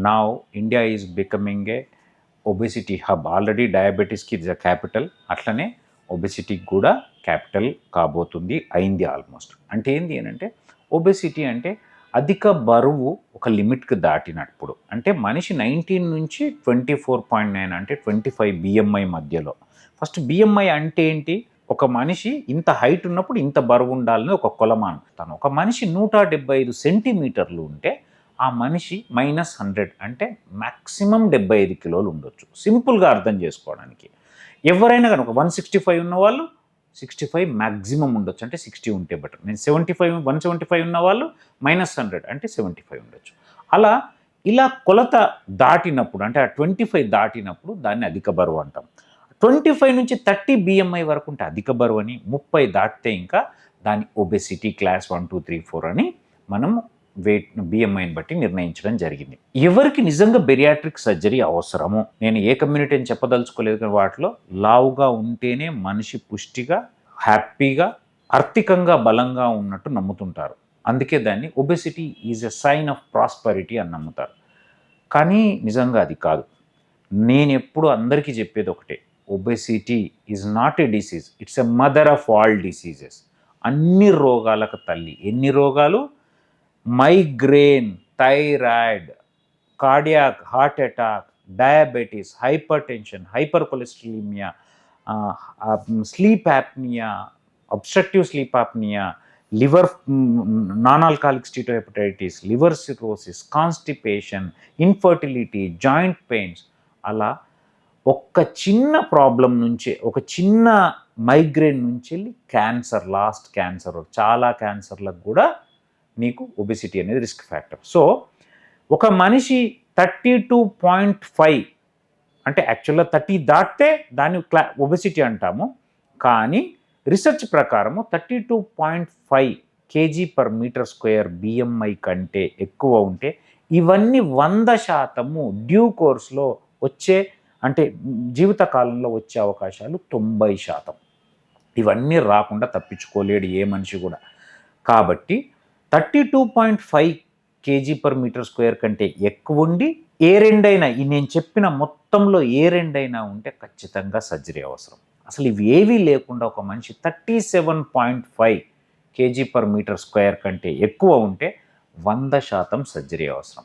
Now India is becoming a obesity hub. Already డయాబెటీస్కి it's a capital, అట్లనే ఒబెసిటీకి కూడా క్యాపిటల్ కాబోతుంది, అయింది ఆల్మోస్ట్. అంటే ఏంటి అని అంటే, ఒబెసిటీ అంటే అధిక బరువు ఒక లిమిట్కి దాటినప్పుడు. అంటే మనిషి 19 నుంచి 24.9 అంటే 25 బిఎంఐ మధ్యలో. ఫస్ట్ బిఎంఐ అంటే ఏంటి? ఒక మనిషి ఇంత హైట్ ఉన్నప్పుడు ఇంత బరువు ఉండాలని ఒక కొలమానం. ఒక మనిషి 175 సెంటీమీటర్లు ఉంటే ఆ మనిషి -100 అంటే మ్యాక్సిమం 75 కిలోలు ఉండొచ్చు. సింపుల్గా అర్థం చేసుకోవడానికి. ఎవరైనా కనుక 165 ఉన్నవాళ్ళు 65 మ్యాక్సిమం ఉండొచ్చు, అంటే 60 ఉంటే బెటర్. నేను 175 ఉన్నవాళ్ళు -100 అంటే 75 ఉండొచ్చు. ఇలా కొలత దాటినప్పుడు, అంటే ఆ 25 దాటినప్పుడు దాన్ని అధిక బరువు అంటాం. 25 నుంచి 30 బిఎంఐ వరకు ఉంటే అధిక బరువు అని, 30 దాటితే ఇంకా దాని ఒబెసిటీ క్లాస్ 1, 2, 3, 4 అని మనం వెయిట్ బిఎంఐని బట్టి నిర్ణయించడం జరిగింది. ఎవరికి నిజంగా బెరియాట్రిక్ సర్జరీ అవసరము, నేను ఏ కమ్యూనిటీ అని చెప్పదలుచుకోలేదు, కానీ వాటిలో లావుగా ఉంటేనే మనిషి పుష్టిగా, హ్యాపీగా, ఆర్థికంగా బలంగా ఉన్నట్టు నమ్ముతుంటారు. అందుకే దాన్ని obesity is a sign of prosperity అని నమ్ముతారు. కానీ నిజంగా అది కాదు. నేను ఎప్పుడు అందరికీ చెప్పేది ఒకటే, obesity is not a disease, it's a mother of all diseases. అన్ని రోగాలకు తల్లి. ఎన్ని రోగాలు? Migraine, thyroid, cardiac, heart attack, diabetes, hypertension, hypercholesterolemia, sleep apnoea, obstructive sleep apnoea, liver non alcoholic steatohepatitis, liver cirrhosis, constipation, infertility, joint pains. అలా ఒక్క చిన్న problem నుంచే, ఒక చిన్న మైగ్రేన్ నుంచి వెళ్ళి క్యాన్సర్, లాస్ట్ క్యాన్సర్, చాలా క్యాన్సర్లకు కూడా నీకు ఒబెసిటీ అనేది రిస్క్ ఫ్యాక్టర్. సో ఒక మనిషి 32.5 అంటే యాక్చువల్గా 30 దాటితే దాన్ని ఒబెసిటీ అంటాము. కానీ రీసెర్చ్ ప్రకారము 32.5 KG per metre square BMI కంటే ఎక్కువ ఉంటే, ఇవన్నీ 100% డ్యూ కోర్స్లో వచ్చే, అంటే జీవితకాలంలో వచ్చే అవకాశాలు 90%. ఇవన్నీ రాకుండా తప్పించుకోలేడు ఏ మనిషి కూడా. కాబట్టి 32.5 కేజీ పర్ మీటర్ స్క్వేర్ కంటే ఎక్కువ ఉండి, ఏ రెండైనా, నేను చెప్పిన మొత్తంలో ఏ రెండైనా ఉంటే ఖచ్చితంగా సర్జరీ అవసరం. అసలు ఇవి ఏవీ లేకుండా ఒక మనిషి 37.5 కేజీ పర్ మీటర్ స్క్వేర్ కంటే ఎక్కువ ఉంటే 100% సర్జరీ అవసరం.